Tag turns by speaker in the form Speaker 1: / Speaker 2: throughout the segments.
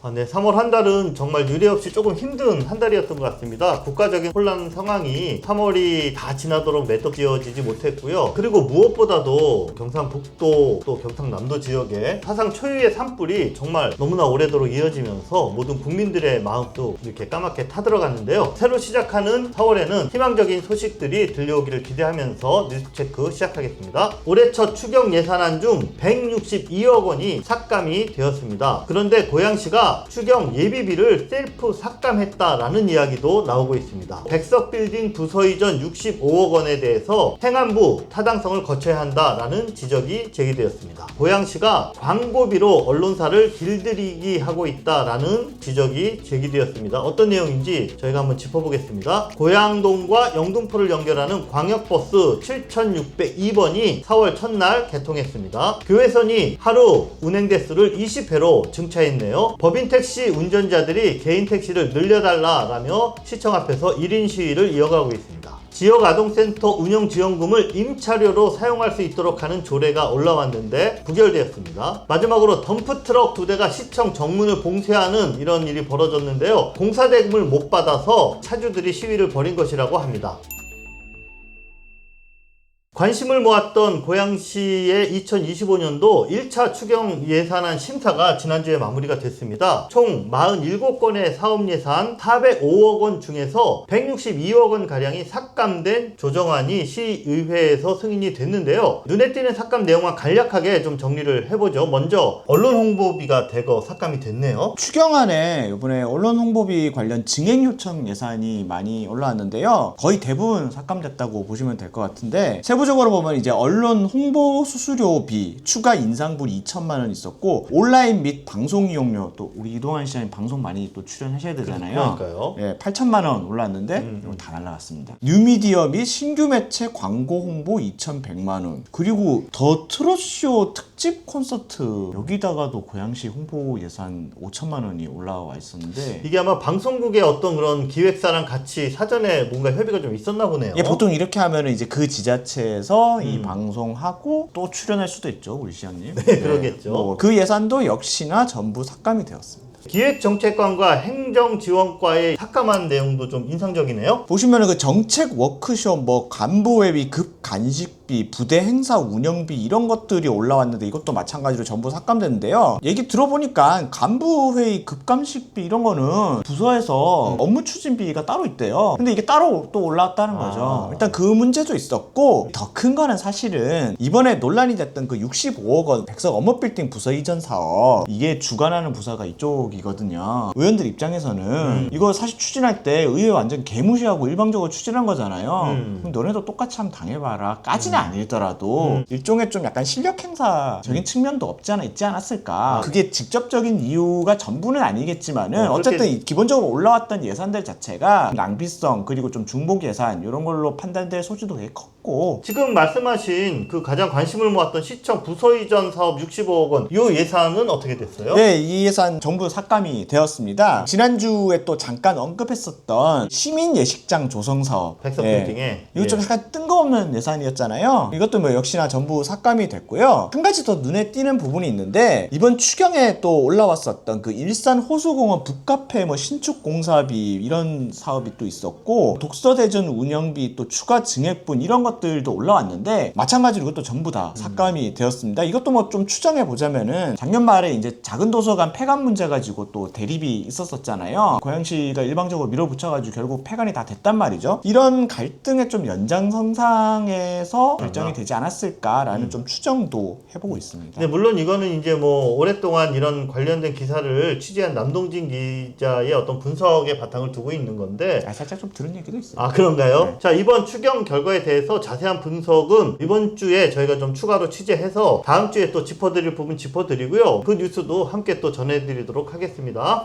Speaker 1: 네, 3월 한 달은 정말 유례없이 조금 힘든 한 달이었던 것 같습니다. 국가적인 혼란 상황이 3월이 다 지나도록 매듭지어지지 못했고요. 그리고 무엇보다도 경상북도 또 경상남도 지역에 사상 초유의 산불이 정말 너무나 오래도록 이어지면서 모든 국민들의 마음도 이렇게 까맣게 타들어갔는데요. 새로 시작하는 4월에는 희망적인 소식들이 들려오기를 기대하면서 뉴스체크 시작하겠습니다. 올해 첫 추경 예산안 중 162억 원이 삭감이 되었습니다. 그런데 고양시가 추경 예비비를 셀프 삭감했다라는 이야기도 나오고 있습니다. 백석빌딩 부서 이전 65억 원에 대해서 행안부 타당성을 거쳐야 한다라는 지적이 제기되었습니다. 고양시가 광고비로 언론사를 길들이기 하고 있다라는 지적이 제기되었습니다. 어떤 내용인지 저희가 한번 짚어보겠습니다. 고양동과 영등포를 연결하는 광역버스 7602번이 4월 첫날 개통했습니다. 교외선이 하루 운행 대수를 20회로 증차했네요. 법인 택시 운전자들이 개인 택시를 늘려달라라며 시청 앞에서 1인 시위를 이어가고 있습니다. 지역아동센터 운영지원금을 임차료로 사용할 수 있도록 하는 조례가 올라왔는데 부결되었습니다. 마지막으로 덤프트럭 2대가 시청 정문을 봉쇄하는 이런 일이 벌어졌는데요. 공사대금을 못 받아서 차주들이 시위를 벌인 것이라고 합니다. 관심을 모았던 고양시의 2025년도 1차 추경 예산안 심사가 지난주에 마무리가 됐습니다. 총 47건의 사업 예산 405억 원 중에서 162억 원 가량이 삭감된 조정안이 시의회에서 승인이 됐는데요. 눈에 띄는 삭감 내용만 간략하게 좀 정리를 해보죠. 먼저 언론 홍보비가 대거 삭감이 됐네요.
Speaker 2: 추경안에 이번에 언론 홍보비 관련 증액 요청 예산이 많이 올라왔는데요. 거의 대부분 삭감됐다고 보시면 될 것 같은데 세부적으로 보면 이제 언론 홍보 수수료비 추가 인상분이 2천만 원 있었고 온라인 및 방송 이용료 또 우리 이동환 시장님 방송 많이 또 출연하셔야 되잖아요.
Speaker 1: 그러니까요.
Speaker 2: 예, 8천만 원 올랐는데 이거 다 날라갔습니다. 뉴미디어 및 신규 매체 광고 홍보 2,100만 원 그리고 더 트롯쇼 특집 콘서트 여기다가도 고양시 홍보 예산 5천만 원이 올라와 있었는데
Speaker 1: 이게 아마 방송국의 어떤 그런 기획사랑 같이 사전에 뭔가 협의가 좀 있었나 보네요.
Speaker 2: 예, 보통 이렇게 하면은 이제 그 지자체에서 이 방송하고 또 출연할 수도 있죠, 우리 시장님.
Speaker 1: 네, 그러겠죠.
Speaker 2: 그 예산도 역시나 전부 삭감이 되었습니다.
Speaker 1: 기획정책관과 행정지원과의 삭감한 내용도 좀 인상적이네요.
Speaker 2: 보시면은 그 정책 워크숍, 뭐 간부회비, 급 간식비, 부대 행사 운영비 이런 것들이 올라왔는데 이것도 마찬가지로 전부 삭감됐는데요. 얘기 들어보니까 간부회의, 급간식비 이런 거는 부서에서 업무 추진비가 따로 있대요. 근데 이게 따로 또 올라왔다는 거죠. 일단 그 문제도 있었고 더 큰 거는 사실은 이번에 논란이 됐던 그 65억 원 백석 업무빌딩 부서 이전 사업 이게 주관하는 부서가 이쪽이거든요. 의원들 입장에서는 이거 사실 추진할 때 의회 완전 개무시하고 일방적으로 추진한 거잖아요. 그럼 너네도 똑같이 한번 당해봐라 까지는 아니더라도 일종의 좀 약간 실력 행사적인 측면도 없지 않아 있지 않았을까. 그게 직접적인 이유가 전부는 아니겠지만은 어쨌든 기본적으로 올라왔던 예산들 자체가 낭비성 그리고 좀 중복 예산 이런 걸로 판단될 소지도 되게 컸고
Speaker 1: 지금 말씀하신 그 가장 관심을 모았던 시청 부서 이전 사업 65억 원, 이 예산은 어떻게 됐어요?
Speaker 2: 네, 이 예산 전부 삭감이 되었습니다. 지난주에 또 잠깐 언급했었던 시민 예식장 조성 사업.
Speaker 1: 백석 빌딩에.
Speaker 2: 이거 좀 약간 뜬금없는 예산이었잖아요. 이것도 뭐 역시나 전부 삭감이 됐고요. 한 가지 더 눈에 띄는 부분이 있는데 이번 추경에 또 올라왔었던 그 일산 호수공원 북카페 뭐 신축 공사비 이런 사업이 또 있었고 독서대전 운영비 또 추가 증액분 이런 것들도 올라왔는데 마찬가지로 이것도 전부 다 삭감이 되었습니다. 이것도 뭐 좀 추정해 보자면은 작년 말에 이제 작은 도서관 폐관 문제 가지고 또 대립이 있었었잖아요. 고양시가 일방적으로 밀어붙여가지고 결국 폐관이 다 됐단 말이죠. 이런 갈등의 좀 연장선상에서 결정이 되지 않았을까라는 좀 추정도 해보고 있습니다.
Speaker 1: 네, 물론 이거는 이제 뭐 오랫동안 이런 관련된 기사를 취재한 남동진 기자의 어떤 분석의 바탕을 두고 있는 건데
Speaker 2: 살짝 좀 들은 얘기도 있어요.
Speaker 1: 아, 그런가요?
Speaker 2: 네.
Speaker 1: 자, 이번 추경 결과에 대해서 자세한 분석은 이번 주에 저희가 좀 추가로 취재해서 다음 주에 또 짚어드릴 부분 짚어드리고요. 그 뉴스도 함께 또 전해드리도록 하겠습니다.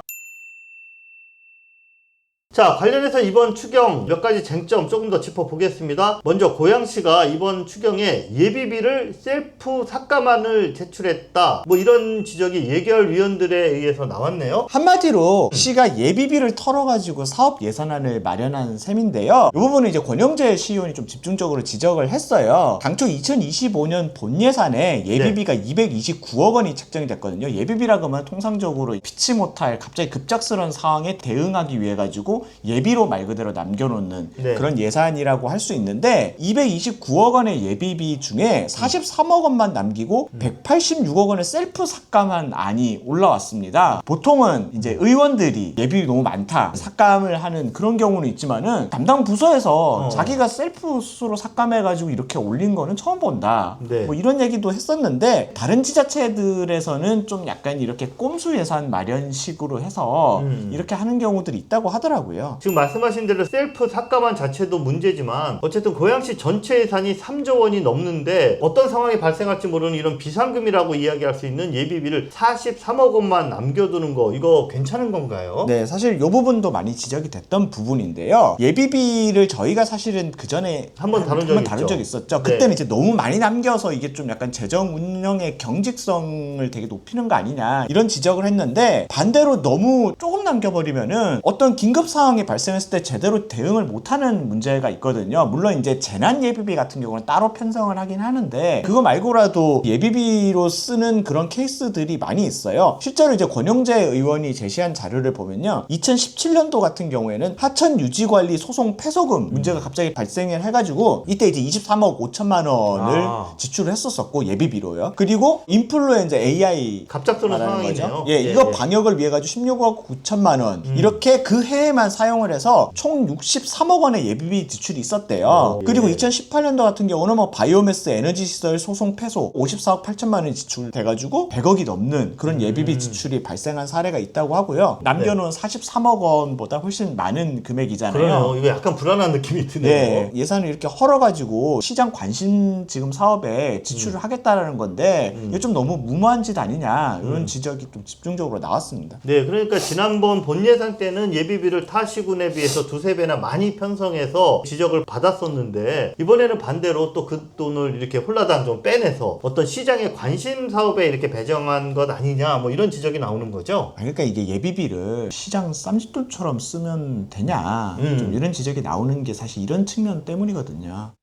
Speaker 1: 자, 관련해서 이번 추경 몇 가지 쟁점 조금 더 짚어보겠습니다. 먼저 고양시가 이번 추경에 예비비를 셀프 삭감안을 제출했다. 뭐 이런 지적이 예결위원들에 의해서 나왔네요.
Speaker 2: 한마디로 시가 예비비를 털어가지고 사업 예산안을 마련한 셈인데요. 이 부분은 이제 권영재 시의원이 좀 집중적으로 지적을 했어요. 당초 2025년 본 예산에 예비비가 229억 원이 책정이 됐거든요. 예비비라고 하면 통상적으로 피치 못할 갑자기 급작스러운 상황에 대응하기 위해 가지고 예비로 말 그대로 남겨놓는 그런 예산이라고 할 수 있는데 229억 원의 예비비 중에 43억 원만 남기고 186억 원의 셀프 삭감한 안이 올라왔습니다. 보통은 이제 의원들이 예비비 너무 많다 삭감을 하는 그런 경우는 있지만은 담당 부서에서 자기가 셀프 스스로 삭감해가지고 이렇게 올린 거는 처음 본다. 뭐 이런 얘기도 했었는데 다른 지자체들에서는 좀 약간 이렇게 꼼수 예산 마련식으로 해서 이렇게 하는 경우들이 있다고 하더라고요.
Speaker 1: 지금 말씀하신 대로 셀프 삭감안 자체도 문제지만 어쨌든 고양시 전체 예산이 3조 원이 넘는데 어떤 상황이 발생할지 모르는 이런 비상금이라고 이야기할 수 있는 예비비를 43억 원만 남겨두는 거 이거 괜찮은 건가요?
Speaker 2: 네, 사실 이 부분도 많이 지적이 됐던 부분인데요. 예비비를 저희가 사실은 그 전에
Speaker 1: 한번 다룬 적이
Speaker 2: 있었죠. 그때는 이제 너무 많이 남겨서 이게 좀 약간 재정 운영의 경직성을 되게 높이는 거 아니냐 이런 지적을 했는데 반대로 너무 조금 남겨버리면은 어떤 긴급 상황이 발생했을 때 제대로 대응을 못하는 문제가 있거든요. 물론 이제 재난 예비비 같은 경우는 따로 편성을 하긴 하는데 그거 말고라도 예비비로 쓰는 그런 케이스들이 많이 있어요. 실제로 이제 권영재 의원이 제시한 자료를 보면요. 2017년도 같은 경우에는 하천 유지관리 소송 패소금 문제가 갑자기 발생을 해가지고 이때 이제 23억 5천만 원을 지출을 했었었고 예비비로요. 그리고 인플루엔자 AI
Speaker 1: 갑작스러운 상황이네요.
Speaker 2: 예, 이거 방역을 위해 가지고 16억 9천만 원 이렇게 그 해에만 사용을 해서 총 63억 원의 예비비 지출이 있었대요. 그리고 2018년도 같은 경우는 뭐 바이오매스 에너지 시설 소송 패소 54억 8천만 원이 지출돼가지고 100억이 넘는 그런 예비비 지출이 발생한 사례가 있다고 하고요. 남겨놓은 43억 원보다 훨씬 많은 금액이잖아요.
Speaker 1: 그러네요. 이거 약간 불안한 느낌이 드네요.
Speaker 2: 네, 예산을 이렇게 헐어가지고 시장 관심 지금 사업에 지출을 하겠다라는 건데 이게 좀 너무 무모한 짓 아니냐 이런 지적이 좀 집중적으로 나왔습니다.
Speaker 1: 네, 그러니까 지난번 본 예산 때는 예비비를 타 시군에 비해서 두세 배나 많이 편성해서 지적을 받았었는데 이번에는 반대로 또 그 돈을 이렇게 홀라당 좀 빼내서 어떤 시장의 관심 사업에 이렇게 배정한 것 아니냐 뭐 이런 지적이 나오는 거죠.
Speaker 2: 그러니까 이게 예비비를 시장 쌈짓돈처럼 쓰면 되냐 좀 이런 지적이 나오는 게 사실 이런 측면 때문이거든요.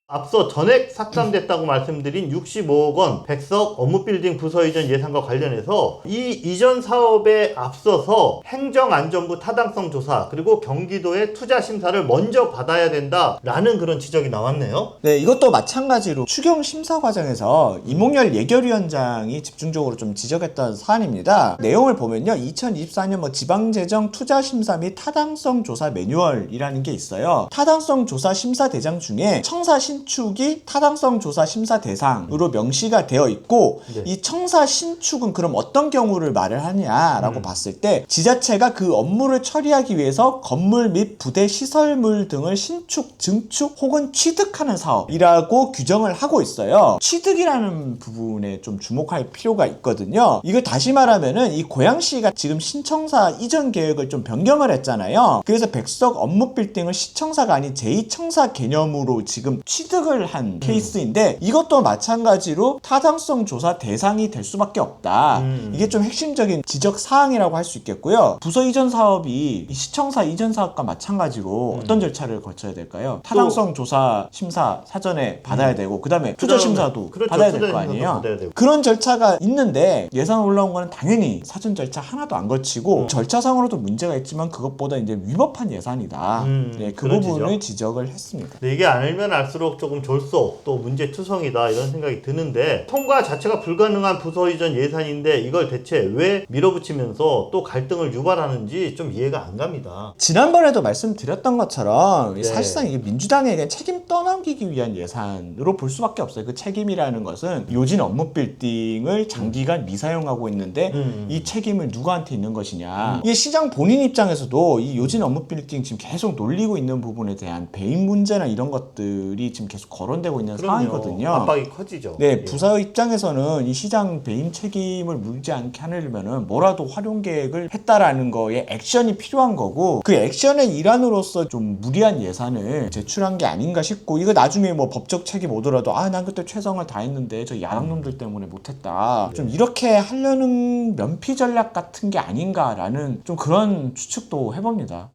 Speaker 1: 앞서 전액 삭감됐다고 말씀드린 65억 원 백석 업무빌딩 부서 이전 예산과 관련해서 이 이전 사업에 앞서서 행정안전부 타당성 조사 그리고 경기도의 투자 심사를 먼저 받아야 된다라는 그런 지적이 나왔네요.
Speaker 2: 네, 이것도 마찬가지로 추경 심사 과정에서 이몽열 예결위원장이 집중적으로 좀 지적했던 사안입니다. 내용을 보면요. 2024년 뭐 지방재정 투자 심사 및 타당성 조사 매뉴얼이라는 게 있어요. 타당성 조사 심사 대장 중에 청사 신축이 타당성 조사 심사 대상으로 명시가 되어 있고 이 청사 신축은 그럼 어떤 경우를 말을 하냐라고 봤을 때 지자체가 그 업무를 처리하기 위해서 건물 및 부대 시설물 등을 신축, 증축 혹은 취득하는 사업이라고 규정을 하고 있어요. 취득이라는 부분에 좀 주목할 필요가 있거든요. 이걸 다시 말하면은 이 고양시가 지금 신청사 이전 계획을 좀 변경을 했잖아요. 그래서 백석 업무 빌딩을 시청사가 아닌 제2청사 개념으로 지금 취득을 한 케이스인데 이것도 마찬가지로 타당성 조사 대상이 될 수밖에 없다. 이게 좀 핵심적인 지적 사항이라고 할 수 있겠고요. 부서 이전 사업이 시청사 이전 사업과 마찬가지로 어떤 절차를 거쳐야 될까요? 타당성 조사 심사 사전에 받아야 되고 그 다음에 투자 심사도
Speaker 1: 그렇죠.
Speaker 2: 받아야 될 거 아니에요. 그런 절차가 있는데 예산 올라온 거는 당연히 사전 절차 하나도 안 거치고 절차상으로도 문제가 있지만 그것보다 이제 위법한 예산이다. 네, 그 부분을 지적을 했습니다.
Speaker 1: 네, 이게 알면 알수록 조금 졸속 또 문제투성이다 이런 생각이 드는데 통과 자체가 불가능한 부서 이전 예산인데 이걸 대체 왜 밀어붙이면서 또 갈등을 유발하는지 좀 이해가 안 갑니다.
Speaker 2: 지난번에도 말씀드렸던 것처럼 사실상 이게 민주당에게 책임 떠넘기기 위한 예산으로 볼 수밖에 없어요. 그 책임이라는 것은 요진 업무 빌딩을 장기간 미사용하고 있는데 이 책임을 누구한테 있는 것이냐. 이게 시장 본인 입장에서도 이 요진 업무 빌딩 지금 계속 놀리고 있는 부분에 대한 배임 문제나 이런 것들이 지금 지금 계속 거론되고 있는
Speaker 1: 그럼요.
Speaker 2: 상황이거든요.
Speaker 1: 압박이 커지죠.
Speaker 2: 네,
Speaker 1: 예.
Speaker 2: 부서 입장에서는 이 시장 배임 책임을 물지 않게 하려면은 뭐라도 활용 계획을 했다라는 거에 액션이 필요한 거고, 그 액션의 일환으로서 좀 무리한 예산을 제출한 게 아닌가 싶고, 이거 나중에 뭐 법적 책임 오더라도 난 그때 최선을 다했는데 저 야당놈들 때문에 못했다. 좀 이렇게 하려는 면피 전략 같은 게 아닌가라는 좀 그런 추측도 해봅니다.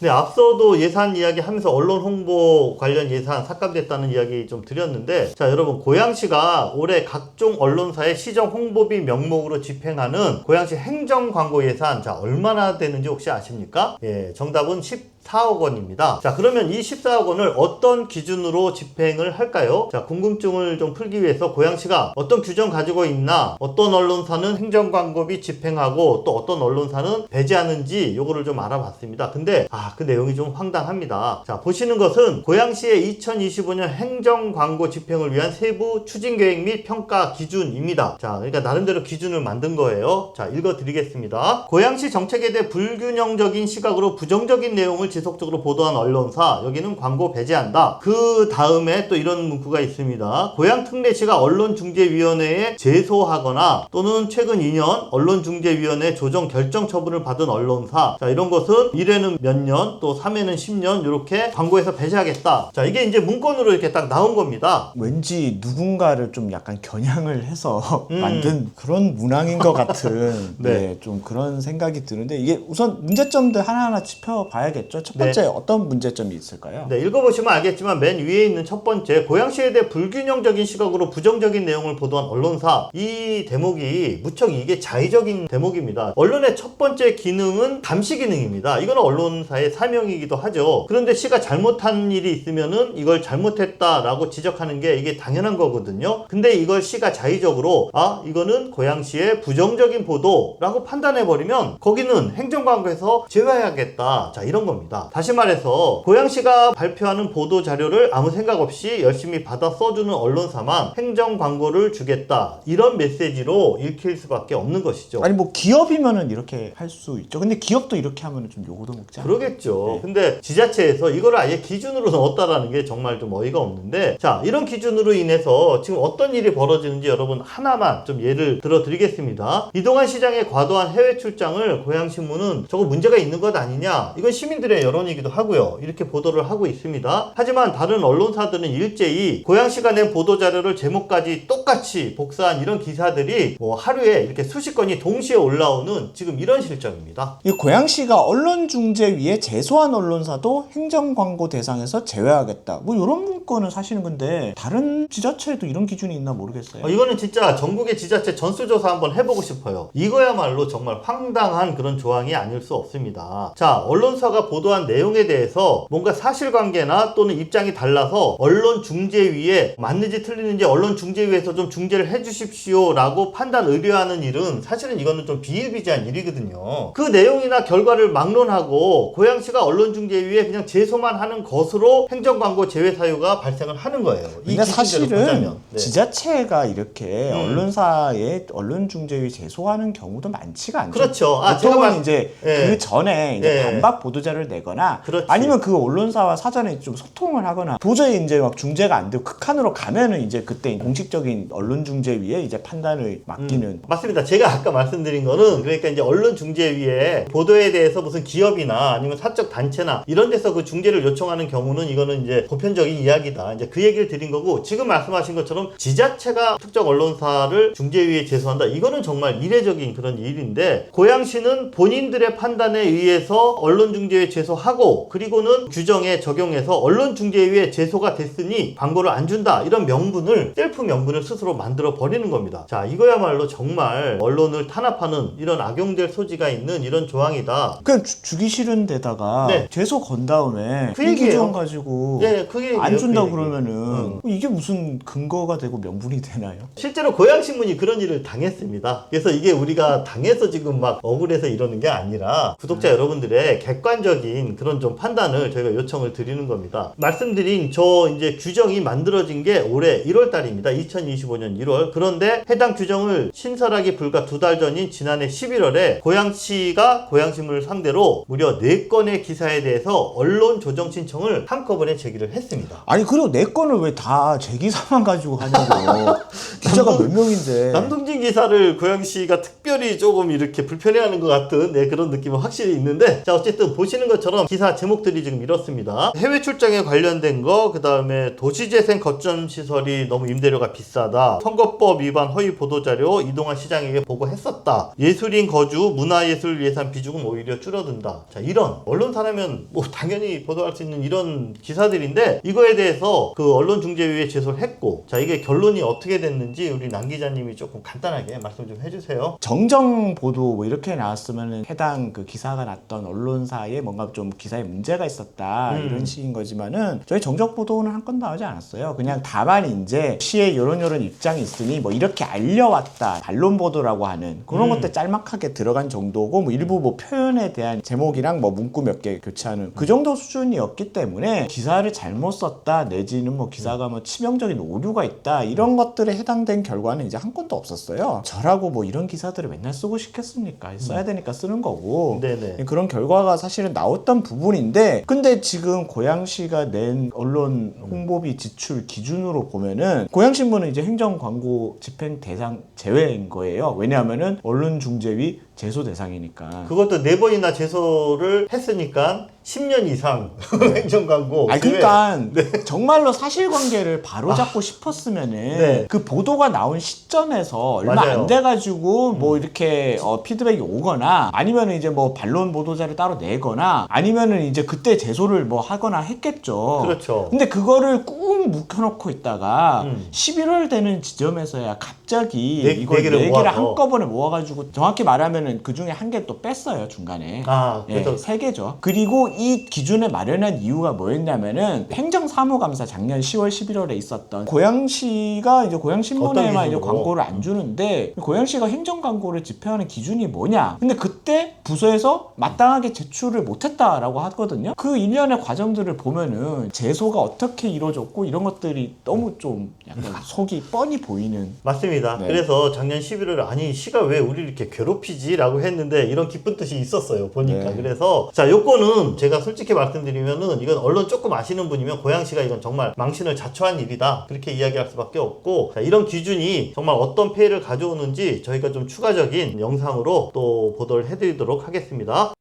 Speaker 1: 네, 앞서도 예산 이야기 하면서 언론 홍보 관련 예산 삭감됐다는 이야기 좀 드렸는데, 자, 여러분, 고양시가 올해 각종 언론사의 시정 홍보비 명목으로 집행하는 고양시 행정 광고 예산, 자, 얼마나 되는지 혹시 아십니까? 예, 정답은 14억 원입니다. 자, 그러면 이 14억 원을 어떤 기준으로 집행을 할까요? 자, 궁금증을 좀 풀기 위해서 고양시가 어떤 규정 가지고 있나, 어떤 언론사는 행정 광고비 집행하고 또 어떤 언론사는 배제하는지 요거를 좀 알아봤습니다. 근데 그 내용이 좀 황당합니다. 자, 보시는 것은 고양시의 2025년 행정 광고 집행을 위한 세부 추진 계획 및 평가 기준입니다. 자, 그러니까 나름대로 기준을 만든 거예요. 자, 읽어드리겠습니다. 고양시 정책에 대해 불균형적인 시각으로 부정적인 내용을 지속적으로 보도한 언론사, 여기는 광고 배제한다. 그 다음에 또 이런 문구가 있습니다. 고양특례시가 언론중재위원회에 제소하거나 또는 최근 2년 언론중재위원회 조정 결정 처분을 받은 언론사, 자, 이런 것은 1회는 몇 년, 또 3회는 10년 이렇게 광고에서 배제하겠다. 자, 이게 이제 문건으로 이렇게 딱 나온 겁니다.
Speaker 2: 왠지 누군가를 좀 약간 겨냥을 해서 만든 그런 문항인 것 같은
Speaker 1: 네.
Speaker 2: 좀 그런 생각이 드는데, 이게 우선 문제점들 하나하나 짚어봐야겠죠. 첫 번째,
Speaker 1: 네.
Speaker 2: 어떤 문제점이 있을까요?
Speaker 1: 네, 읽어보시면 알겠지만 맨 위에 있는 첫 번째, 고양시에 대해 불균형적인 시각으로 부정적인 내용을 보도한 언론사, 이 대목이 무척 이게 자의적인 대목입니다. 언론의 첫 번째 기능은 감시 기능입니다. 이거는 언론사의 사명이기도 하죠. 그런데 시가 잘못한 일이 있으면은 이걸 잘못했다라고 지적하는 게 이게 당연한 거거든요. 근데 이걸 시가 자의적으로 이거는 고양시의 부정적인 보도라고 판단해버리면 거기는 행정광고에서 제외해야겠다. 자, 이런 겁니다. 다시 말해서 고양시가 발표하는 보도 자료를 아무 생각 없이 열심히 받아 써주는 언론사만 행정광고를 주겠다. 이런 메시지로 읽힐 수밖에 없는 것이죠.
Speaker 2: 아니 뭐 기업이면은 이렇게 할 수 있죠. 근데 기업도 이렇게 하면은 좀 요거도 먹지 않아요?
Speaker 1: 그러겠죠.
Speaker 2: 네.
Speaker 1: 근데 지자체에서 이거를 아예 기준으로 넣었다라는 게 정말 좀 어이가 없는데, 자, 이런 기준으로 인해서 지금 어떤 일이 벌어지는지 여러분 하나만 좀 예를 들어 드리겠습니다. 이동환 시장의 과도한 해외 출장을 고양신문은 저거 문제가 있는 것 아니냐, 이건 시민들의 여론이기도 하고요. 이렇게 보도를 하고 있습니다. 하지만 다른 언론사들은 일제히 고양시가 낸 보도자료를 제목까지 똑같이 복사한 이런 기사들이 뭐 하루에 이렇게 수십 건이 동시에 올라오는 지금 이런 실정입니다.
Speaker 2: 이 고양시가 언론중재위에 제소한 언론사도 행정광고 대상에서 제외하겠다. 뭐 이런 문건은 사실은 근데 다른 지자체에도 이런 기준이 있나 모르겠어요.
Speaker 1: 이거는 진짜 전국의 지자체 전수조사 한번 해보고 싶어요. 이거야말로 정말 황당한 그런 조항이 아닐 수 없습니다. 자, 언론사가 보도한 내용에 대해서 뭔가 사실관계나 또는 입장이 달라서 언론중재위에 맞는지 틀리는지 언론중재위에서 좀 중재를 해주십시오 라고 판단 의뢰하는 일은 사실은 이거는 좀 비일비재한 일이거든요. 그 내용이나 결과를 막론하고 고양시가 언론중재위에 그냥 제소만 하는 것으로 행정광고 제외 사유가 발생을 하는 거예요. 이
Speaker 2: 근데
Speaker 1: 기준대로
Speaker 2: 사실은
Speaker 1: 보자면. 네.
Speaker 2: 지자체가 이렇게 언론사에 언론중재위 제소하는 경우도 많지가 않죠.
Speaker 1: 그렇죠.
Speaker 2: 보통은 이제
Speaker 1: 예.
Speaker 2: 그 전에 이제
Speaker 1: 예.
Speaker 2: 반박 보도자료를 내거나
Speaker 1: 그렇지.
Speaker 2: 아니면 그 언론사와 사전에 좀 소통을 하거나 도저히 이제 막 중재가 안 되고 극한으로 가면은 이제 그때 공식적인 언론중재위에 이제 판단을 맡기는.
Speaker 1: 맞습니다. 제가 아까 말씀드린 거는 그러니까 이제 언론중재위에 보도에 대해서 무슨 기업이나 아니면 사적 단체나 이런 데서 그 중재를 요청하는 경우는 이거는 이제 보편적인 이야기다. 이제 그 얘기를 드린 거고, 지금 말씀하신 것처럼 지자체가 특정 언론사를 중재위에 제소한다. 이거는 정말 이례적인 그런 일인데, 고양시는 본인들의 판단에 의해서 언론중재위에 제소하고 그리고는 규정에 적용해서 언론중재위에 제소가 됐으니 광고를 안 준다. 이런 명분을, 셀프 명분을 스스로 만들어 버리는 겁니다. 자, 이거야말로 정말 언론을 탄압하는 이런 악용될 소지가 있는 이런 조항이다.
Speaker 2: 그냥 주기 싫은 데다가
Speaker 1: 네.
Speaker 2: 제소 건 다음에
Speaker 1: 그
Speaker 2: 이
Speaker 1: 얘기예요.
Speaker 2: 규정 가지고
Speaker 1: 네, 그 얘기예요.
Speaker 2: 안 준다
Speaker 1: 그 얘기.
Speaker 2: 그러면은 이게 무슨 근거가 되고 명분이 되나요?
Speaker 1: 실제로 고양신문이 그런 일을 당했습니다. 그래서 이게 우리가 당해서 지금 막 억울해서 이러는 게 아니라 구독자 여러분들의 객관적인 아닌 그런 좀 판단을 저희가 요청을 드리는 겁니다. 말씀드린 저 이제 규정이 만들어진 게 올해 1월 달입니다. 2025년 1월. 그런데 해당 규정을 신설하기 불과 2달 전인 지난해 11월에 고양시가 고양신문을 상대로 무려 4건의 기사에 대해서 언론 조정 신청을 한꺼번에 제기를 했습니다.
Speaker 2: 아니 그리고 내 건을 왜 다 제 기사만 가지고 하냐고. 기자가 몇 명인데.
Speaker 1: 남동진 기사를 고양시가 특별히 조금 이렇게 불편해하는 것 같은 그런 느낌은 확실히 있는데, 자 어쨌든 보시는 것처럼 기사 제목들이 지금 이렇습니다. 해외 출장에 관련된 거, 그 다음에 도시재생 거점 시설이 너무 임대료가 비싸다, 선거법 위반 허위 보도자료 이동환 시장에게 보고했었다, 예술인 거주 문화예술 예산 비중은 오히려 줄어든다. 자 이런 언론사라면 뭐 당연히 보도할 수 있는 이런 기사들인데, 이거에 대해서 그 언론중재위에 제소를 했고, 자 이게 결론이 어떻게 됐는지 우리 남 기자님이 조금 간단하게 말씀 좀 해주세요.
Speaker 2: 정정 보도 뭐 이렇게 나왔으면 해당 그 기사가 났던 언론사에 뭔가 좀 기사에 문제가 있었다 이런 식인 거지만은 저희 정정 보도는 한 건도 나오지 않았어요. 그냥 다만 이제 시에 요런 입장이 있으니 뭐 이렇게 알려왔다, 반론 보도라고 하는 그런 것들 짤막하게 들어간 정도고, 뭐 일부 뭐 표현에 대한 제목이랑 뭐 문구 몇 개 교체하는 그 정도 수준이었기 때문에 기사를 잘못 썼다 내지는 뭐 기사가 뭐 치명적인 오류가 있다 이런 것들에 해당된 결과는 이제 한 건도 없었어요. 저라고 뭐 이런 기사들을 맨날 쓰고 싶겠습니까? 써야 되니까 쓰는 거고.
Speaker 1: 네네.
Speaker 2: 그런 결과가 사실은 나왔던 부분인데, 근데 지금 고양시가 낸 언론 홍보비 지출 기준으로 보면은 고양신문은 이제 행정 광고 집행 대상 제외인 거예요. 왜냐하면은 언론중재위 제소 대상이니까.
Speaker 1: 그것도 4번이나 제소를 했으니까 10년 이상 행정광고.
Speaker 2: 아니 그러니까 정말로 사실관계를 바로잡고 싶었으면은 그 보도가 나온 시점에서 얼마
Speaker 1: 맞아요.
Speaker 2: 안 돼가지고 뭐 이렇게 피드백이 오거나 아니면은 이제 뭐 반론 보도자를 따로 내거나 아니면은 이제 그때 제소를 뭐 하거나 했겠죠.
Speaker 1: 그렇죠.
Speaker 2: 근데 그거를 꾹 묵혀놓고 있다가 11월 되는 지점에서야 갑자기 이걸 4개를 한꺼번에 모아가지고, 정확히 말하면은 그 중에 한 개 또 뺐어요 중간에.
Speaker 1: 아, 그래서
Speaker 2: 3개죠. 그리고 이 기준을 마련한 이유가 뭐였냐면은 행정사무감사 작년 10월 11월에 있었던, 고양시가 이제 고양신문에만 이제 광고를 안 주는데 고양시가 행정 광고를 집행하는 기준이 뭐냐. 근데 그때 부서에서 마땅하게 제출을 못했다라고 하거든요. 그 일련의 과정들을 보면은 제소가 어떻게 이루어졌고 이런 것들이 너무 좀 약간 속이 뻔히 보이는.
Speaker 1: 맞습니다.
Speaker 2: 네.
Speaker 1: 그래서 작년 11월에 아니 시가 왜 우리 이렇게 괴롭히지? 라고 했는데 이런 기쁜 뜻이 있었어요. 보니까.
Speaker 2: 네.
Speaker 1: 그래서 자 요거는 제가 솔직히 말씀드리면은, 이건 언론 조금 아시는 분이면 고양시가 이건 정말 망신을 자초한 일이다 그렇게 이야기할 수밖에 없고, 자, 이런 기준이 정말 어떤 폐해를 가져오는지 저희가 좀 추가적인 영상으로 또 보도를 해드리도록 하겠습니다.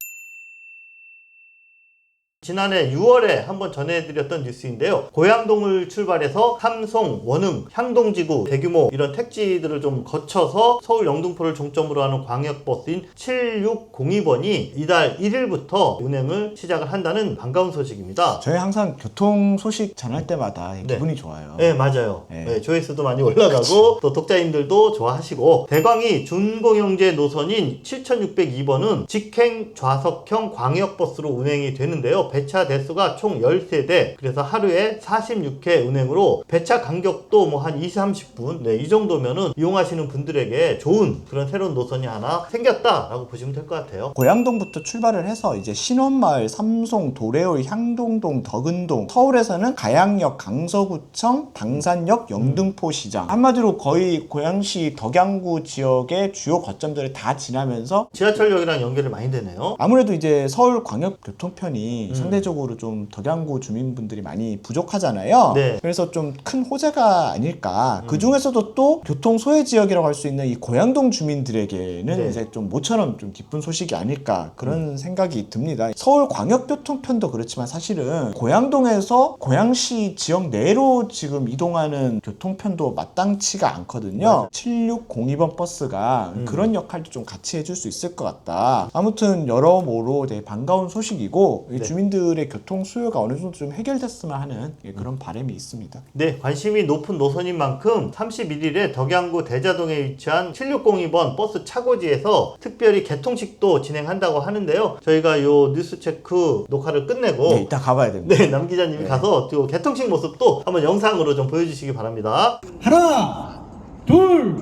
Speaker 1: 지난해 6월에 한번 전해드렸던 뉴스인데요. 고양동을 출발해서 삼송, 원흥, 향동지구 대규모 이런 택지들을 좀 거쳐서 서울 영등포를 종점으로 하는 광역버스인 7602번이 이달 1일부터 운행을 시작을 한다는 반가운 소식입니다.
Speaker 2: 저희 항상 교통 소식 전할 때마다 기분이 좋아요.
Speaker 1: 네, 맞아요.
Speaker 2: 네.
Speaker 1: 네, 조회수도 많이 올라가고 또 독자님들도 좋아하시고, 대광이 준공영제 노선인 7602번은 직행 좌석형 광역버스로 운행이 되는데요. 배차 대수가 총 13대, 그래서 하루에 46회 운행으로 배차 간격도 뭐 한 20-30분, 네, 이 정도면은 이용하시는 분들에게 좋은 그런 새로운 노선이 하나 생겼다라고 보시면 될 것 같아요.
Speaker 2: 고양동부터 출발을 해서 이제 신원마을, 삼송, 도래울, 향동동, 덕은동, 서울에서는 가양역, 강서구청, 당산역, 영등포시장, 한마디로 거의 고양시 덕양구 지역의 주요 거점들을 다 지나면서
Speaker 1: 지하철역이랑 연결이 많이 되네요.
Speaker 2: 아무래도 이제 서울 광역 교통편이 상대적으로 좀 덕양구 주민분들이 많이 부족하잖아요.
Speaker 1: 네.
Speaker 2: 그래서 좀 큰 호재가 아닐까. 그 중에서도 또 교통 소외 지역이라고 할 수 있는 이 고양동 주민들에게는
Speaker 1: 네.
Speaker 2: 이제 좀 모처럼 좀 기쁜 소식이 아닐까 그런 생각이 듭니다. 서울 광역 교통편도 그렇지만 사실은 고양동에서 고양시 지역 내로 지금 이동하는 교통편도 마땅치가 않거든요. 7602번 버스가 그런 역할도 좀 같이 해줄 수 있을 것 같다. 아무튼 여러모로 되게 반가운 소식이고
Speaker 1: 네.
Speaker 2: 주민들의 교통 수요가 어느 정도 좀 해결됐으면 하는 그런 바람이 있습니다.
Speaker 1: 네, 관심이 높은 노선인 만큼 31일에 덕양구 대자동에 위치한 7602번 버스 차고지에서 특별히 개통식도 진행한다고 하는데요. 저희가 요 뉴스 체크 녹화를 끝내고
Speaker 2: 네, 이따 가봐야 됩니다.
Speaker 1: 네, 남 기자님이 가서 또 개통식 모습도 한번 영상으로 좀 보여주시기 바랍니다.
Speaker 3: 하나, 둘,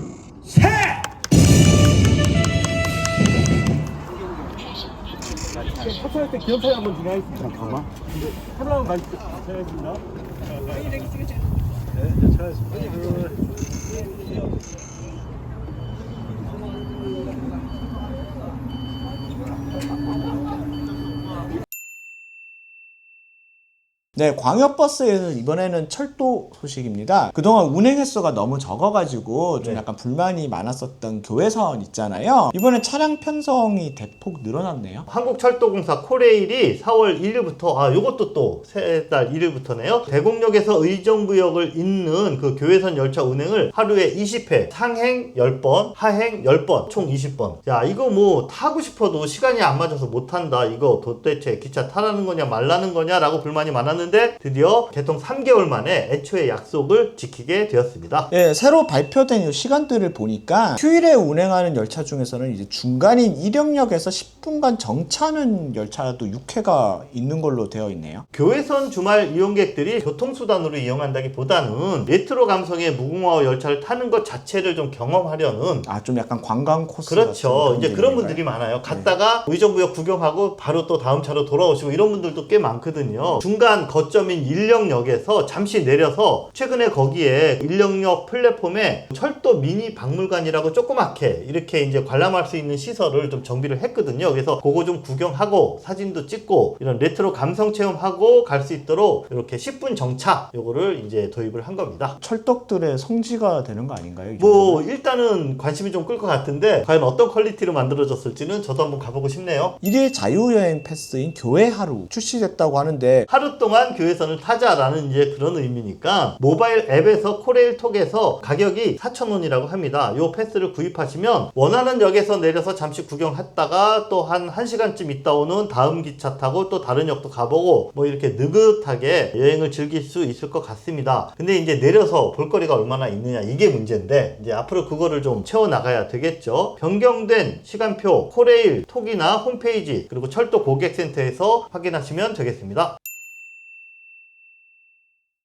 Speaker 3: 셋!
Speaker 4: 제
Speaker 3: 주차할 때 기념사진 한번 진행하겠습니다. 잠깐만. 하나만 가시죠. 진행하겠습니다. 네, 차였습니다.
Speaker 2: 네, 광역버스에서 이번에는 철도 소식입니다. 그동안 운행 횟수가 너무 적어가지고 좀
Speaker 1: 네.
Speaker 2: 약간 불만이 많았었던 교외선 있잖아요. 이번에 차량 편성이 대폭 늘어났네요.
Speaker 1: 한국철도공사 코레일이 4월 1일부터 요것도 또 세 달 1일부터네요. 대곡역에서 의정부역을 잇는 그 교외선 열차 운행을 하루에 20회, 상행 10번, 하행 10번, 총 20번. 야, 이거 뭐 타고 싶어도 시간이 안 맞아서 못 탄다. 이거 도대체 기차 타라는 거냐 말라는 거냐라고 불만이 많았는데 드디어 개통 3개월 만에 애초에 약속을 지키게 되었습니다.
Speaker 2: 예, 새로 발표된 이 시간들을 보니까 휴일에 운행하는 열차 중에서는 이제 중간인 이령역에서 10분간 정차하는 열차도 6회가 있는 걸로 되어 있네요.
Speaker 1: 교외선 주말 이용객들이 교통수단으로 이용한다기보다는 메트로 감성의 무궁화 열차를 타는 것 자체를 좀 경험하려는
Speaker 2: 좀 약간 관광 코스
Speaker 1: 그렇죠.
Speaker 2: 같은
Speaker 1: 이제
Speaker 2: 그런
Speaker 1: 그런
Speaker 2: 개념인가요?
Speaker 1: 분들이 많아요. 갔다가 의정부역 구경하고 바로 또 다음 차로 돌아오시고 이런 분들도 꽤 많거든요. 중간 거점인 인력역에서 잠시 내려서 최근에 거기에 인력역 플랫폼에 철도 미니 박물관이라고 조그맣게 이렇게 이제 관람할 수 있는 시설을 좀 정비를 했거든요. 그래서 그거 좀 구경하고 사진도 찍고 이런 레트로 감성 체험하고 갈 수 있도록 이렇게 10분 정차 요거를 이제 도입을 한 겁니다.
Speaker 2: 철덕들의 성지가 되는 거 아닌가요? 이
Speaker 1: 뭐
Speaker 2: 정도면?
Speaker 1: 일단은 관심이 좀 끌 것 같은데 과연 어떤 퀄리티로 만들어졌을지는 저도 한번 가보고 싶네요.
Speaker 2: 일일 자유여행 패스인 교회 하루 출시됐다고 하는데
Speaker 1: 하루 동안 교외선을 타자라는 이제 그런 의미니까 모바일 앱에서 코레일톡에서 가격이 4,000원이라고 합니다. 이 패스를 구입하시면 원하는 역에서 내려서 잠시 구경했다가 또 한 1시간쯤 있다 오는 다음 기차 타고 또 다른 역도 가보고 뭐 이렇게 느긋하게 여행을 즐길 수 있을 것 같습니다. 근데 이제 내려서 볼거리가 얼마나 있느냐 이게 문제인데 이제 앞으로 그거를 좀 채워나가야 되겠죠. 변경된 시간표 코레일 톡이나 홈페이지 그리고 철도 고객센터에서 확인하시면 되겠습니다.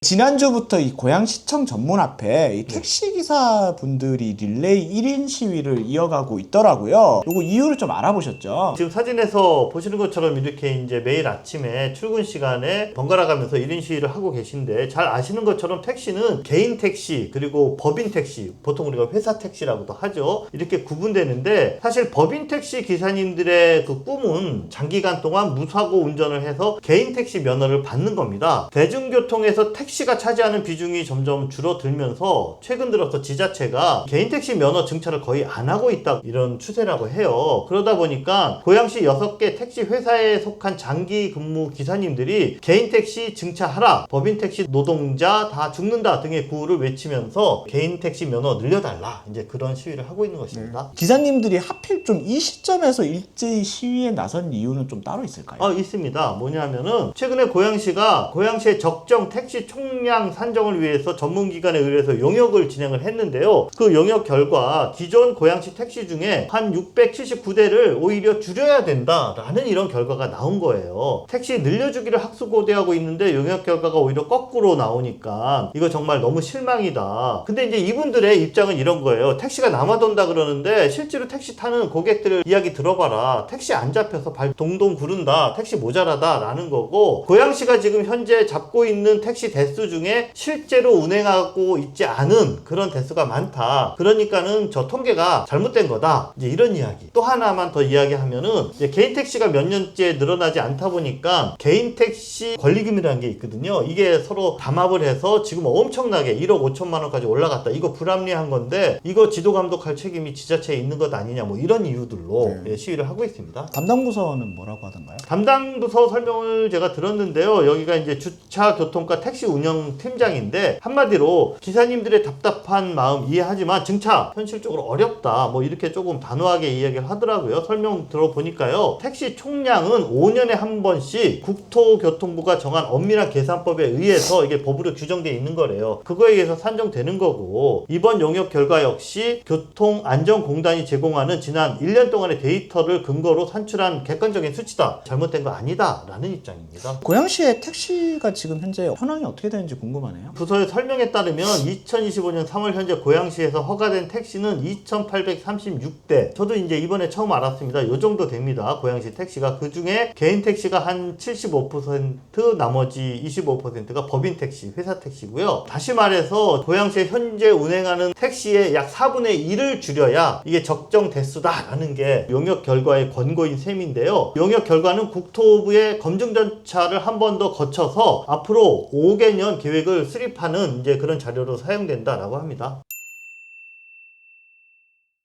Speaker 2: 지난주부터 이 고양시청 전문 앞에 이 택시기사 분들이 릴레이 1인 시위를 이어가고 있더라고요. 요거 이유를 좀 알아보셨죠?
Speaker 1: 지금 사진에서 보시는 것처럼 이렇게 이제 매일 아침에 출근 시간에 번갈아 가면서 1인 시위를 하고 계신데 잘 아시는 것처럼 택시는 개인 택시 그리고 법인 택시 보통 우리가 회사 택시라고도 하죠. 이렇게 구분되는데 사실 법인 택시 기사님들의 그 꿈은 장기간 동안 무사고 운전을 해서 개인 택시 면허를 받는 겁니다. 대중교통에서 택시가 차지하는 비중이 점점 줄어들면서 최근 들어서 지자체가 개인 택시 면허 증차를 거의 안 하고 있다 이런 추세라고 해요. 그러다 보니까 고양시 6개 택시 회사에 속한 장기 근무 기사님들이 개인 택시 증차하라, 법인 택시 노동자 다 죽는다 등의 구호를 외치면서 개인 택시 면허 늘려달라 이제 그런 시위를 하고 있는 것입니다.
Speaker 2: 기사님들이 하필 좀 이 시점에서 일제히 시위에 나선 이유는 좀 따로 있을까요?
Speaker 1: 있습니다. 뭐냐면은 최근에 고양시가 고양시의 적정 택시 총량 산정을 위해서 전문기관에 의해서 용역을 진행을 했는데요. 그 용역 결과 기존 고양시 택시 중에 한 679대를 오히려 줄여야 된다라는 이런 결과가 나온 거예요. 택시 늘려주기를 학수고대하고 있는데 용역 결과가 오히려 거꾸로 나오니까 이거 정말 너무 실망이다. 근데 이제 이분들의 입장은 이런 거예요. 택시가 남아돈다 그러는데 실제로 택시 타는 고객들 이야기 들어봐라. 택시 안 잡혀서 발 동동 구른다. 택시 모자라다라는 거고 고양시가 지금 현재 잡고 있는 택시 대수 중에 실제로 운행하고 있지 않은 그런 대수가 많다. 그러니까는 저 통계가 잘못된 거다. 이제 이런 이야기. 또 하나만 더 이야기하면은 이제 개인 택시가 몇 년째 늘어나지 않다 보니까 개인 택시 권리금이라는 게 있거든요. 이게 서로 담합을 해서 지금 엄청나게 1억 5천만 원까지 올라갔다. 이거 불합리한 건데 이거 지도 감독할 책임이 지자체에 있는 것 아니냐 뭐 이런 이유들로 시위를 하고 있습니다.
Speaker 2: 담당 부서는 뭐라고 하던가요?
Speaker 1: 담당 부서 설명을 제가 들었는데요. 여기가 이제 주차 교통과 택시 운영 팀장인데 한마디로 기사님들의 답답한 마음 이해하지만 증차 현실적으로 어렵다. 뭐 이렇게 조금 단호하게 이야기를 하더라고요. 설명 들어보니까요. 택시 총량은 5년에 한 번씩 국토교통부가 정한 엄밀한 계산법에 의해서 이게 법으로 규정되어 있는 거래요. 그거에 의해서 산정되는 거고 이번 용역 결과 역시 교통안전공단이 제공하는 지난 1년 동안의 데이터를 근거로 산출한 객관적인 수치다. 잘못된 거 아니다. 라는 입장입니다.
Speaker 2: 고양시의 택시가 지금 현재 현황이 어떻게 되는지 궁금하네요.
Speaker 1: 부서의 설명에 따르면 2025년 3월 현재 고양시에서 허가된 택시는 2,836대. 저도 이제 이번에 처음 알았습니다. 요 정도 됩니다. 고양시 택시가. 그 중에 개인 택시가 한 75%, 나머지 25%가 법인 택시, 회사 택시고요. 다시 말해서 고양시에 현재 운행하는 택시의 약 4분의 1을 줄여야 이게 적정 대수다라는 게 용역 결과의 권고인 셈인데요. 용역 결과는 국토부의 검증 절차를 한 번 더 거쳐서 앞으로 5개년 계획을 수립하는 이제 그런 자료로 사용된다라고 합니다.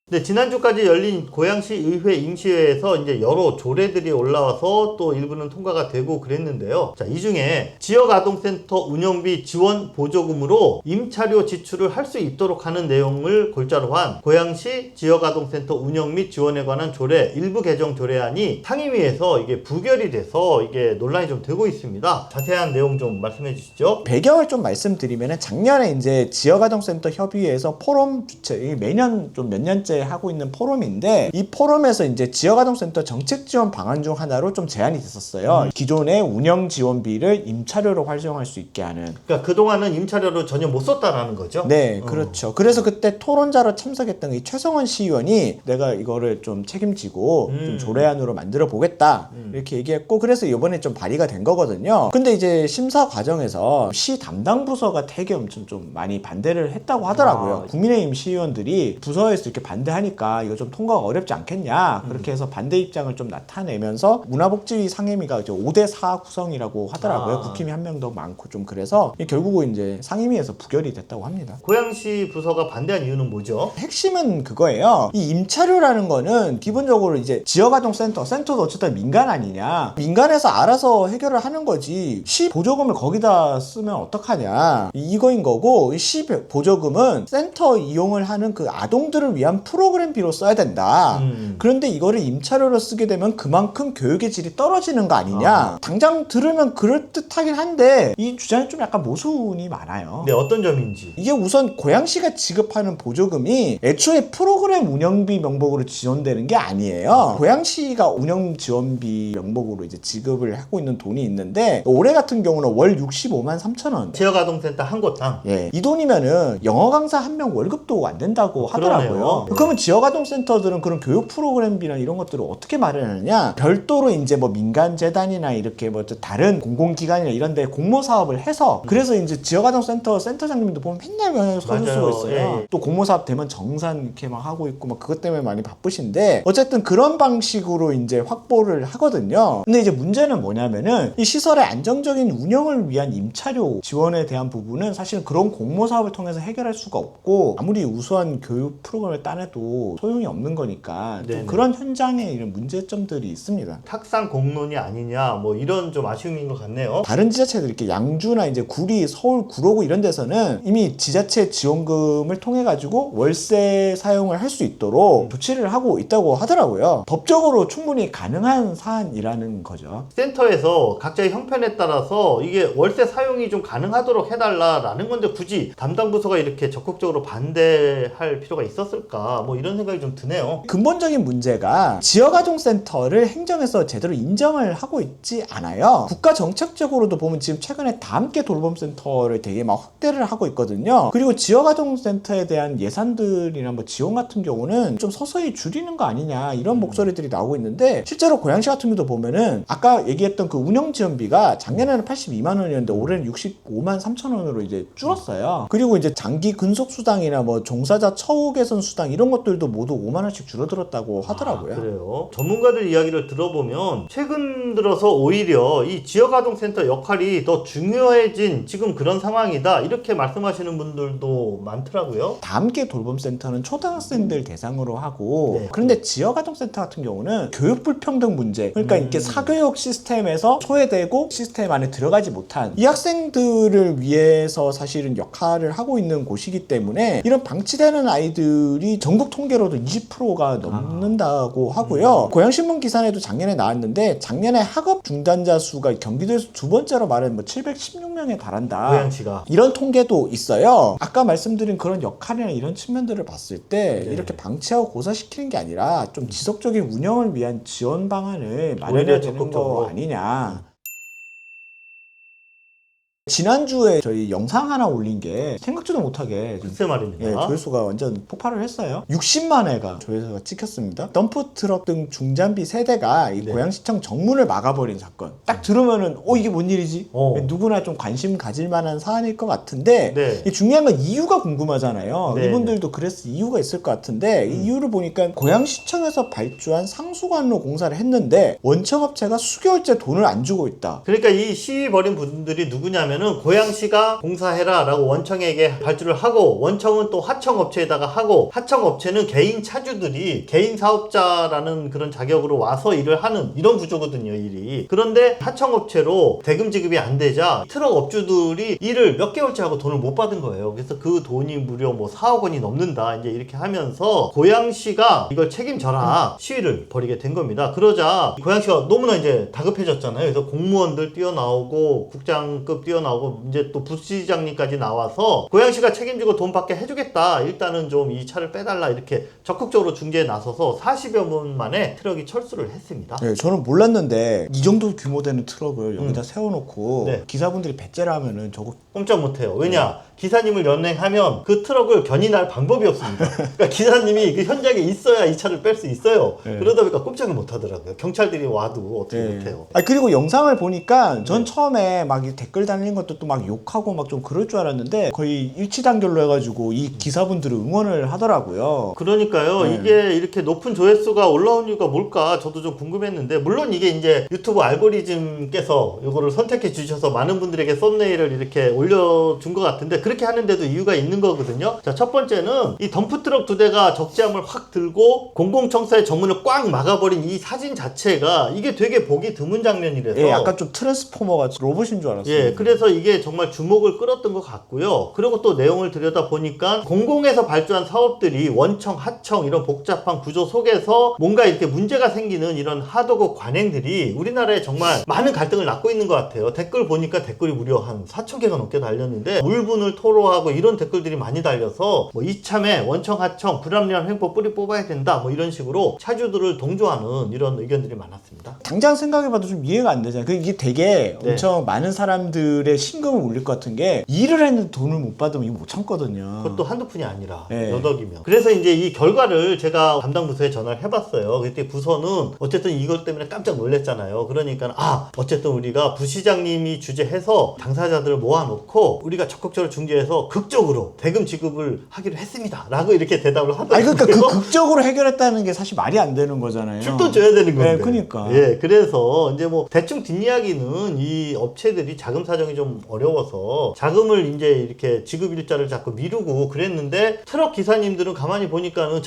Speaker 1: 네, 지난주까지 열린 고양시 의회 임시회에서 이제 여러 조례들이 올라와서 또 일부는 통과가 되고 그랬는데요. 자, 이 중에 지역아동센터 운영비 지원 보조금으로 임차료 지출을 할 수 있도록 하는 내용을 골자로 한 고양시 지역아동센터 운영 및 지원에 관한 조례 일부 개정 조례안이 상임위에서 이게 부결이 돼서 이게 논란이 좀 되고 있습니다. 자세한 내용 좀 말씀해 주시죠.
Speaker 2: 배경을 좀 말씀드리면은 작년에 이제 지역아동센터 협의회에서 포럼 주최, 매년 좀 몇 년째 하고 있는 포럼인데, 이 포럼에서 이제 지역아동센터 정책 지원 방안 중 하나로 좀 제안이 됐었어요. 기존의 운영 지원비를 임차료로 활용할 수 있게 하는.
Speaker 1: 그러니까 그동안은 임차료로 전혀 못 썼다라는 거죠?
Speaker 2: 네, 그렇죠. 그래서 그때 토론자로 참석했던 이 최성원 시의원이 내가 이거를 좀 책임지고 좀 조례안으로 만들어 보겠다 이렇게 얘기했고, 그래서 이번에 좀 발의가 된 거거든요. 근데 이제 심사 과정에서 시 담당 부서가 되게 엄청 좀 많이 반대를 했다고 하더라고요. 국민의힘 시의원들이 부서에서 이렇게 반대하니까 이거 좀 통과가 어렵지 않겠냐, 그렇게 해서 반대 입장을 좀 나타내면서 문화복지위 상임위가 이제 5대4 구성이라고 하더라고요. 국힘이 한 명 더 많고 좀, 그래서 결국은 이제 상임위에서 부결이 됐다고 합니다.
Speaker 1: 고양시 부서가 반대한 이유는 뭐죠?
Speaker 2: 핵심은 그거예요. 이 임차료라는 거는 기본적으로 이제 지역아동센터도 어쨌든 민간 아니냐, 민간에서 알아서 해결을 하는 거지 시 보조금을 거기다 쓰면 어떡하냐, 이거인 거고, 이 시 보조금은 센터 이용을 하는 그 아동들을 위한 프로그램비로 써야 된다. 그런데 이거를 임차료로 쓰게 되면 그만큼 교육의 질이 떨어지는 거 아니냐. 당장 들으면 그럴듯하긴 한데 이 주장이 좀 약간 모순이 많아요.
Speaker 1: 네, 어떤 점인지.
Speaker 2: 이게 우선 고양시가 지급하는 보조금이 애초에 프로그램 운영비 명목으로 지원되는 게 아니에요. 고양시가 운영 지원비 명목으로 이제 지급을 하고 있는 돈이 있는데, 올해 같은 경우는 월 65만 3천 원.
Speaker 1: 지역아동센터 한 곳당.
Speaker 2: 예, 이 돈이면은 영어 강사 한 명 월급도 안 된다고 하더라고요.
Speaker 1: 그러네요.
Speaker 2: 그러면 지역아동센터들은 그런 교육 프로그램비나 이런 것들을 어떻게 마련하느냐? 별도로 이제 뭐 민간 재단이나 이렇게 뭐 다른 공공기관이나 이런 데 공모 사업을 해서, 그래서 이제 지역아동센터 센터장님도 보면 맨날 서류 쓰고 있어요.
Speaker 1: 예.
Speaker 2: 또 공모 사업 되면 정산 이렇게 막 하고 있고 막 그것 때문에 많이 바쁘신데, 어쨌든 그런 방식으로 이제 확보를 하거든요. 근데 이제 문제는 뭐냐면은 이 시설의 안정적인 운영을 위한 임차료 지원에 대한 부분은 사실은 그런 공모 사업을 통해서 해결할 수가 없고, 아무리 우수한 교육 프로그램을 따내도 소용이 없는 거니까 좀 그런 현장에 이런 문제점들이 있습니다.
Speaker 1: 탁상 공론이 아니냐, 뭐 이런 좀 아쉬움인 것 같네요.
Speaker 2: 다른 지자체들 이렇게 양주나 이제 구리, 서울, 구로구 이런 데서는 이미 지자체 지원금을 통해 가지고 월세 사용을 할 수 있도록 조치를 하고 있다고 하더라고요. 법적으로 충분히 가능한 사안이라는 거죠.
Speaker 1: 센터에서 각자의 형편에 따라서 이게 월세 사용이 좀 가능하도록 해달라라는 건데 굳이 담당 부서가 이렇게 적극적으로 반대할 필요가 있었을까, 뭐 이런 생각이 좀 드네요.
Speaker 2: 근본적인 문제가 지역아동센터를 행정에서 제대로 인정을 하고 있지 않아요. 국가 정책적으로도 보면 지금 최근에 다함께 돌봄센터를 되게 막 확대를 하고 있거든요. 그리고 지역아동센터에 대한 예산들이나 뭐 지원 같은 경우는 좀 서서히 줄이는 거 아니냐, 이런 목소리들이 나오고 있는데, 실제로 고양시 같은 경우도 보면은 아까 얘기했던 그 운영 지원비가 작년에는 82만 원이었는데 올해는 65만 3천 원으로 이제 줄었어요. 그리고 이제 장기 근속 수당이나 뭐 종사자 처우 개선 수당 이런 것들도 모두 5만 원씩 줄어들었다고 하더라고요.
Speaker 1: 그래요. 전문가들 이야기를 들어보면 최근 들어서 오히려 이 지역아동센터 역할이 더 중요해진 지금 그런 상황이다, 이렇게 말씀하시는 분들도 많더라고요.
Speaker 2: 다함께 돌봄센터는 초등학생들 대상으로 하고, 그런데 지역아동센터 같은 경우는 교육 불평등 문제, 그러니까 이렇게 사교육 시스템에서 소외되고 시스템 안에 들어가지 못한 이 학생들을 위해서 사실은 역할을 하고 있는 곳이기 때문에 이런 방치되는 아이들이 전국 통계로도 20%가 넘는다고 하고요. 고양신문 기사에도 작년에 나왔는데, 작년에 학업 중단자 수가 경기도에서 두 번째로 많은 뭐 716명에 달한다,
Speaker 1: 고양시가.
Speaker 2: 이런 통계도 있어요. 아까 말씀드린 그런 역할이나 이런 측면들을 봤을 때 이렇게 방치하고 고사시키는 게 아니라 좀 지속적인 운영을 위한 지원 방안을 마련해야 되는 거 아니냐. 지난주에 저희 영상 하나 올린 게 생각지도 못하게
Speaker 1: 글쎄 말입니다.
Speaker 2: 예, 조회수가 완전 폭발을 했어요. 60만 회가 조회수가 찍혔습니다. 덤프트럭 등 중장비 세대가 이
Speaker 1: 네.
Speaker 2: 고양시청 정문을 막아버린 사건. 딱 들으면은 이게 뭔 일이지? 누구나 좀 관심 가질 만한 사안일 것 같은데
Speaker 1: 네.
Speaker 2: 이 중요한 건 이유가 궁금하잖아요.
Speaker 1: 네.
Speaker 2: 이분들도 그랬을 이유가 있을 것 같은데 이 이유를 보니까 고양시청에서 발주한 상수관로 공사를 했는데 원청업체가 수개월째 돈을 안 주고 있다.
Speaker 1: 그러니까 이 시위 벌인 분들이 누구냐면은 고양시가 공사해라 라고 원청에게 발주를 하고 원청은 또 하청업체에다가 하고 하청업체는 개인 차주들이 개인 사업자라는 그런 자격으로 와서 일을 하는 이런 구조거든요, 일이. 그런데 하청업체로 대금 지급이 안 되자 트럭 업주들이 일을 몇 개월째 하고 돈을 못 받은 거예요. 그래서 그 돈이 무려 뭐 4억 원이 넘는다 이제 이렇게 하면서 고양시가 이걸 책임져라 시위를 벌이게 된 겁니다. 그러자 고양시가 너무나 이제 다급해졌잖아요. 그래서 공무원들 뛰어나오고 국장급 뛰어나오고 이제 또 부시장님까지 나와서 고양시가 책임지고 돈 받게 해주겠다. 일단은 좀 이 차를 빼달라 이렇게 적극적으로 중재에 나서서 40여 분 만에 트럭이 철수를 했습니다.
Speaker 2: 네, 저는 몰랐는데 이 정도 규모 되는 트럭을 여기다 세워놓고
Speaker 1: 네.
Speaker 2: 기사분들이 배째를 하면은 저거
Speaker 1: 꼼짝 못해요. 왜냐? 기사님을 연행하면 그 트럭을 견인할 방법이 없습니다. 그러니까 기사님이 그 현장에 있어야 이 차를 뺄 수 있어요.
Speaker 2: 네.
Speaker 1: 그러다 보니까 꼼짝을 못 하더라고요. 경찰들이 와도 어떻게 못해요.
Speaker 2: 그리고 영상을 보니까 전 처음에 막 이 댓글 달리는 것도 또 막 욕하고 막 좀 그럴 줄 알았는데 거의 일치단결로 해가지고 이 기사분들을 응원을 하더라고요.
Speaker 1: 그러니까요.
Speaker 2: 네.
Speaker 1: 이게 이렇게 높은 조회수가 올라온 이유가 뭘까 저도 좀 궁금했는데 물론 이게 이제 유튜브 알고리즘께서 이거를 선택해 주셔서 많은 분들에게 썸네일을 이렇게 올려준 것 같은데 그렇게 하는데도 이유가 있는 거거든요. 자, 첫 번째는 이 덤프트럭 2대가 적재함을 확 들고 공공청사의 정문을 꽉 막아버린 이 사진 자체가 이게 되게 보기 드문 장면이라서
Speaker 2: 예, 약간 좀 트랜스포머 같이 로봇인 줄 알았어요.
Speaker 1: 예, 그래서 이게 정말 주목을 끌었던 것 같고요. 그리고 또 내용을 들여다 보니까 공공에서 발주한 사업들이 원청, 하청 이런 복잡한 구조 속에서 뭔가 이렇게 문제가 생기는 이런 하도급 관행들이 우리나라에 정말 많은 갈등을 낳고 있는 것 같아요. 댓글 보니까 댓글이 무려 한 4,000개가 넘게 달렸는데 물분을 토로하고 이런 댓글들이 많이 달려서 뭐 이참에 원청, 하청, 불합리한 횡포 뿌리 뽑아야 된다 뭐 이런 식으로 차주들을 동조하는 이런 의견들이 많았습니다.
Speaker 2: 당장 생각해봐도 좀 이해가 안 되잖아요. 이게 되게
Speaker 1: 네.
Speaker 2: 엄청 많은 사람들의 심금을 울릴 것 같은 게 일을 했는데 돈을 못 받으면 이거 못 참거든요.
Speaker 1: 그것도 한두 푼이 아니라
Speaker 2: 네.
Speaker 1: 몇 억이면. 그래서 이제 이 결과를 제가 담당 부서에 전화를 해봤어요. 그때 부서는 어쨌든 이것 때문에 깜짝 놀랐잖아요. 그러니까 어쨌든 우리가 부시장님이 주재해서 당사자들을 모아놓고 우리가 적극적으로 중재해서 극적으로 대금 지급을 하기로 했습니다. 라고 이렇게 대답을 하더라고요.
Speaker 2: 그러니까 그 극적으로 해결했다는 게 사실 말이 안 되는 거잖아요.
Speaker 1: 출돈 줘야 되는 건데.
Speaker 2: 네, 그러니까.
Speaker 1: 예, 그래서 이제 뭐 대충 뒷이야기는 이 업체들이 자금 사정이 좀 어려워서 자금을 이제 이렇게 지급 일자를 자꾸 미루고 그랬는데 트럭 기사님들은 가만히 보니까는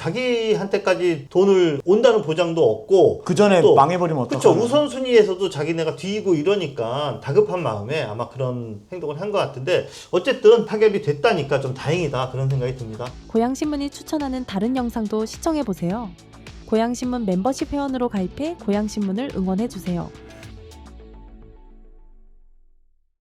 Speaker 1: 자기한테까지 돈을 온다는 보장도 없고
Speaker 2: 그 전에
Speaker 1: 또
Speaker 2: 망해버리면
Speaker 1: 그렇죠.
Speaker 2: 어떡하나.
Speaker 1: 우선순위에서도 자기네가 뒤이고 이러니까 다급한 마음에 아마 그런 행동을 한 것 같은데 어쨌든 타결이 됐다니까 좀 다행이다 그런 생각이 듭니다.
Speaker 4: 고양신문이 추천하는 다른 영상도 시청해보세요. 고양신문 멤버십 회원으로 가입해 고양신문을 응원해주세요.